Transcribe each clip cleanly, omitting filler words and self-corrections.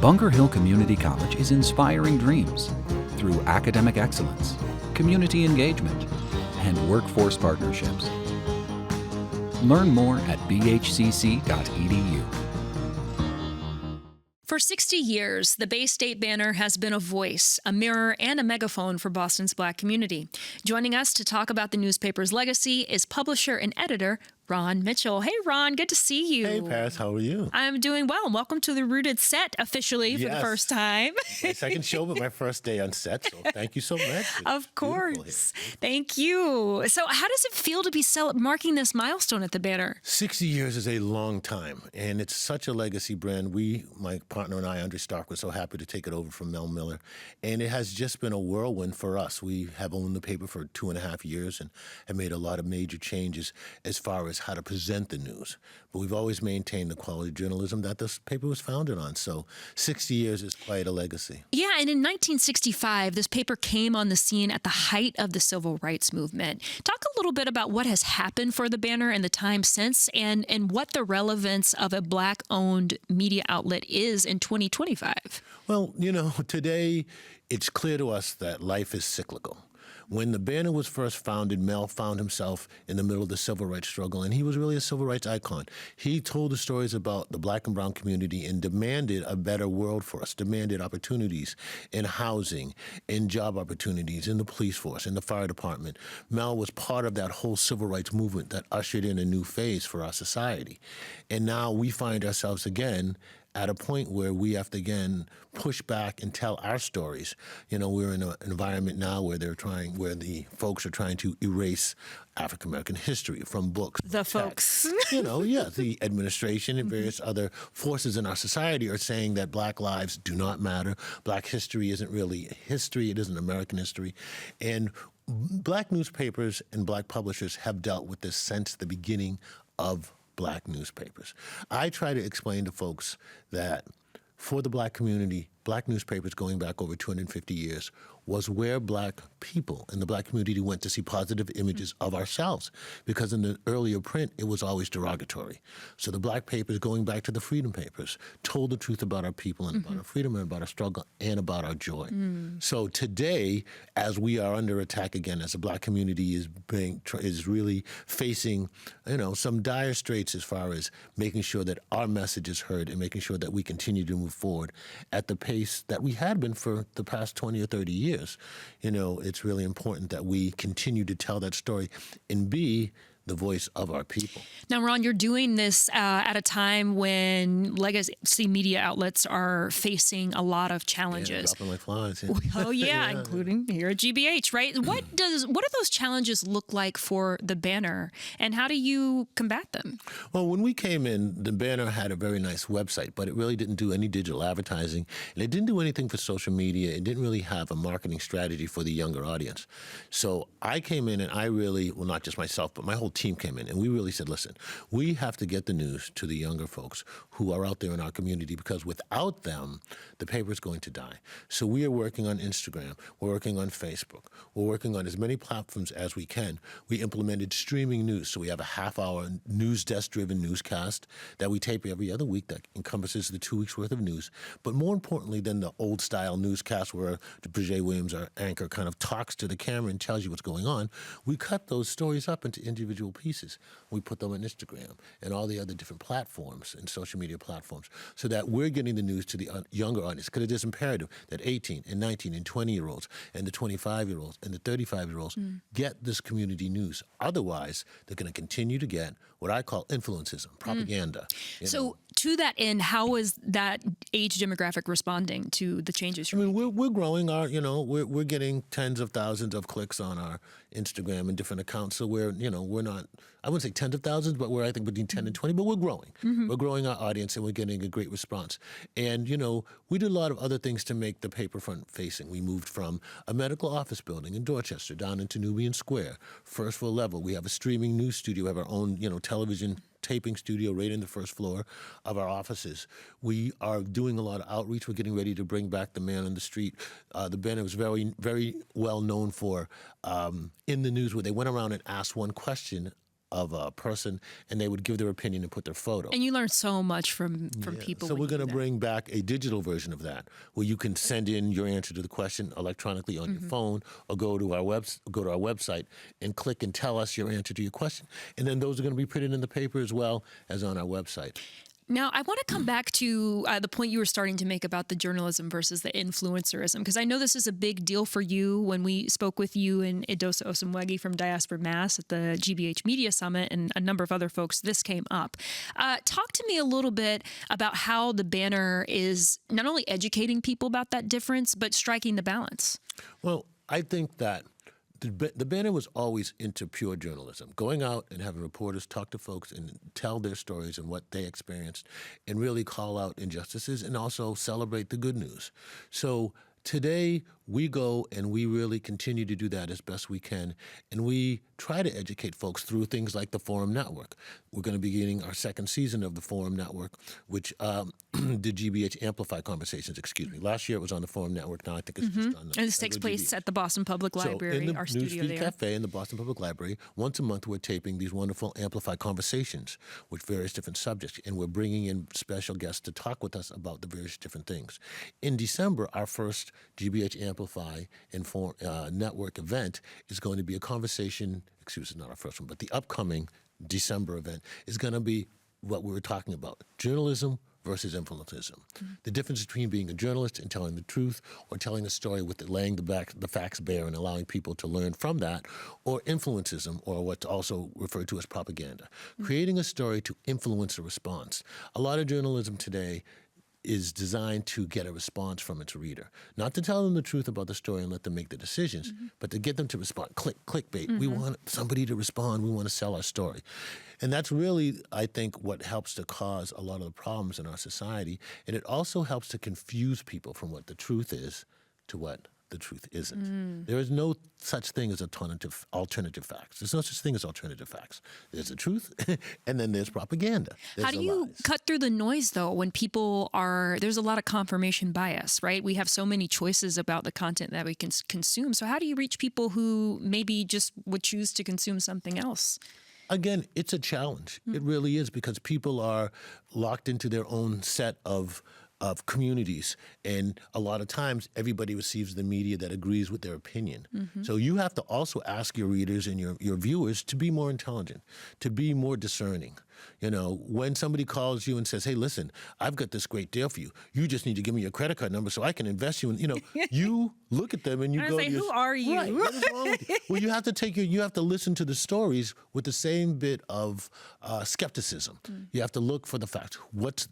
Bunker Hill Community College is inspiring dreams through academic excellence, community engagement, and workforce partnerships. Learn more at bhcc.edu. For 60 years, the Bay State Banner has been a voice, a mirror, and a megaphone for Boston's Black community. Joining us to talk about the newspaper's legacy is publisher and editor Ron Mitchell. Hey, Ron, good to see you. Hey, Paris, how are you? I'm doing well. Welcome to the Rooted set officially for the first time. My second show, but my first day on set, so thank you so much. Of course. Thank you. So how does it feel to be marking this milestone at the Banner? 60 years is a long time, and it's such a legacy brand. My partner and I, Andre Stark, were so happy to take it over from Mel Miller, and it has just been a whirlwind for us. We have owned the paper for 2.5 years and have made a lot of major changes as far as how to present the news. But we've always maintained the quality of journalism that this paper was founded on. So 60 years is quite a legacy. Yeah, and in 1965, this paper came on the scene at the height of the civil rights movement. Talk a little bit about what has happened for the Banner in the time since and what the relevance of a Black-owned media outlet is in 2025. Well, today it's clear to us that life is cyclical. When the Banner was first founded, Mel found himself in the middle of the civil rights struggle, and he was really a civil rights icon. He told the stories about the Black and brown community and demanded a better world for us, demanded opportunities in housing, in job opportunities, in the police force, in the fire department. Mel was part of that whole civil rights movement that ushered in a new phase for our society. And now we find ourselves again at a point where we have to, again, push back and tell our stories. We're in an environment now where the folks are trying to erase African-American history from books. The folks. The administration and various other forces in our society are saying that Black lives do not matter. Black history isn't really history. It isn't American history. And Black newspapers and Black publishers have dealt with this since the beginning of Black newspapers. I try to explain to folks that for the Black community, Black newspapers going back over 250 years was where Black people and the Black community went to see positive images of ourselves, because in the earlier print, it was always derogatory. So the Black papers, going back to the freedom papers, told the truth about our people and about our freedom and about our struggle and about our joy. So today, as we are under attack again, as the Black community is really facing, some dire straits as far as making sure that our message is heard and making sure that we continue to move forward at the pace that we had been for the past 20 or 30 years. It's really important that we continue to tell that story and be the voice of our people. Now, Ron, you're doing this at a time when legacy media outlets are facing a lot of challenges. Dropping like flies. Oh, yeah, including here at GBH, right? What do those challenges look like for the Banner, and how do you combat them? Well, when we came in, the Banner had a very nice website, but it really didn't do any digital advertising, and it didn't do anything for social media. It didn't really have a marketing strategy for the younger audience. So I came in and I really, well, not just myself, but my whole team came in, and we really said, listen, we have to get the news to the younger folks who are out there in our community, because without them, the paper is going to die. So we are working on Instagram. We're working on Facebook. We're working on as many platforms as we can. We implemented streaming news. So we have a half-hour news desk-driven newscast that we tape every other week that encompasses the 2 weeks' worth of news. But more importantly than the old-style newscast where Bridget Williams, our anchor, kind of talks to the camera and tells you what's going on, we cut those stories up into individual pieces. We put them on Instagram and all the other different platforms and social media platforms, so that we're getting the news to the younger audience, because it is imperative that 18 and 19 and 20-year-olds and the 25-year-olds and the 35-year-olds get this community news. Otherwise, they're going to continue to get what I call influencism, propaganda. So to that end, how is that age demographic responding to the changes? We're growing our, we're getting tens of thousands of clicks on our Instagram and different accounts. So we're not, I wouldn't say tens of thousands, but we're, I think, between 10 and 20, but we're growing. We're growing our audience, and we're getting a great response. And, we did a lot of other things to make the paper front facing. We moved from a medical office building in Dorchester down into Nubian Square, first floor level. We have a streaming news studio. We have our own, television taping studio right in the first floor of our offices. We are doing a lot of outreach. We're getting ready to bring back the man on the street. The Banner was very, very well known for in the news, where they went around and asked one question of a person, and they would give their opinion and put their photo. And you learn so much from people. So when we're you do going to that. bring back a digital version of that, where you can send in your answer to the question electronically on your phone, or go to our website and click and tell us your answer to your question. And then those are going to be printed in the paper as well as on our website. Now, I want to come back to the point you were starting to make about the journalism versus the influencerism, because I know this is a big deal for you. When we spoke with you and Idosa Osunwegi from Diaspora Mass at the GBH Media Summit and a number of other folks, this came up. Talk to me a little bit about how the banner is not only educating people about that difference, but striking the balance. Well, I think that the banner was always into pure journalism, going out and having reporters talk to folks and tell their stories and what they experienced, and really call out injustices and also celebrate the good news. So today, we go and we really continue to do that as best we can, and we try to educate folks through things like the Forum Network. We're going to be beginning our second season of the Forum Network, which did GBH Amplify Conversations, Last year it was on the Forum Network. Now I think it's just on the And this takes place at the Boston Public Library, so in the our studio Newsfeed there. Cafe in the Boston Public Library, once a month we're taping these wonderful Amplify Conversations with various different subjects, and we're bringing in special guests to talk with us about the various different things. In December, our first GBH Amplify Network event is going to be a conversation, not our first one, but the upcoming December event is going to be what we were talking about, journalism versus influencerism. The difference between being a journalist and telling the truth, or telling a story with laying the facts bare and allowing people to learn from that, or influencerism, or what's also referred to as propaganda. Creating a story to influence a response. A lot of journalism today is designed to get a response from its reader. Not to tell them the truth about the story and let them make the decisions, but to get them to respond. Clickbait. We want somebody to respond. We want to sell our story. And that's really, I think, what helps to cause a lot of the problems in our society. And it also helps to confuse people from what the truth is to what the truth isn't. There is no such thing as alternative facts. There's no such thing as alternative facts. There's the truth, and then there's propaganda. How do you cut through the noise, though, when there's a lot of confirmation bias, right? We have so many choices about the content that we can consume. So how do you reach people who maybe just would choose to consume something else? Again, it's a challenge. It really is, because people are locked into their own set of communities, and a lot of times everybody receives the media that agrees with their opinion. So you have to also ask your readers and your viewers to be more intelligent, to be more discerning. You know, when somebody calls you and says, "Hey, listen, I've got this great deal for you. You just need to give me your credit card number so I can invest you in," you look at them and you go, "Who are you?" Right, what is wrong with you? Well, you have to listen to the stories with the same bit of skepticism. You have to look for the facts.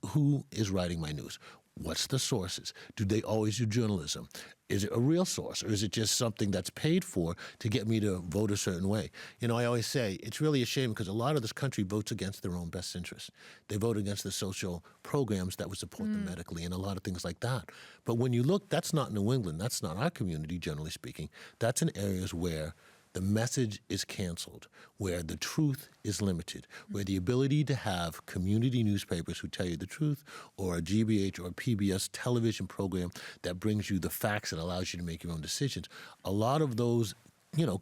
Who is writing my news? What's the sources? Do they always do journalism? Is it a real source, or is it just something that's paid for to get me to vote a certain way? I always say it's really a shame, because a lot of this country votes against their own best interests. They vote against the social programs that would support them medically and a lot of things like that. But when you look, that's not New England. That's not our community, generally speaking. That's in areas where the message is canceled, where the truth is limited, where the ability to have community newspapers who tell you the truth, or a GBH or a PBS television program that brings you the facts and allows you to make your own decisions. A lot of those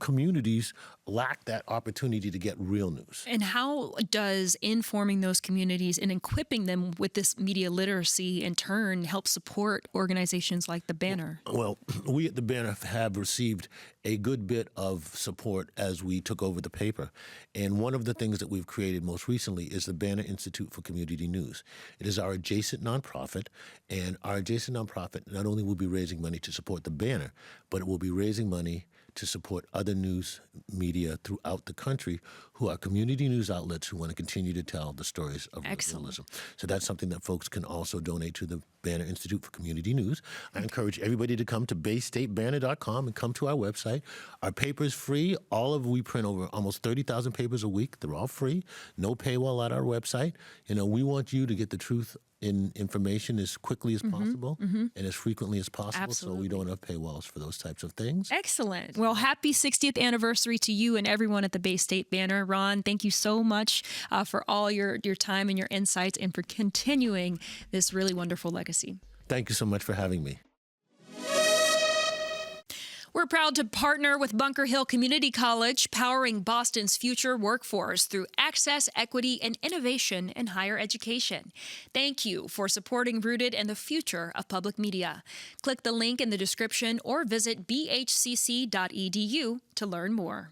communities lack that opportunity to get real news. And how does informing those communities and equipping them with this media literacy in turn help support organizations like the Banner? Well, we at the Banner have received a good bit of support as we took over the paper. And one of the things that we've created most recently is the Banner Institute for Community News. It is our adjacent nonprofit, and our adjacent nonprofit not only will be raising money to support the Banner, but it will be raising money to support other news media throughout the country who are community news outlets who want to continue to tell the stories of journalism. So that's something that folks can also donate to the Banner Institute for Community News. I encourage everybody to come to BayStateBanner.com and come to our website. Our paper is free. We print over almost 30,000 papers a week. They're all free. No paywall at our website. We want you to get the truth in information as quickly as possible and as frequently as possible. Absolutely. So we don't have paywalls for those types of things. Excellent. Well, happy 60th anniversary to you and everyone at the Bay State Banner. Ron, thank you so much for all your time and your insights, and for continuing this really wonderful legacy. Thank you so much for having me. We're proud to partner with Bunker Hill Community College, powering Boston's future workforce through access, equity, and innovation in higher education. Thank you for supporting Rooted in the future of public media. Click the link in the description or visit bhcc.edu to learn more.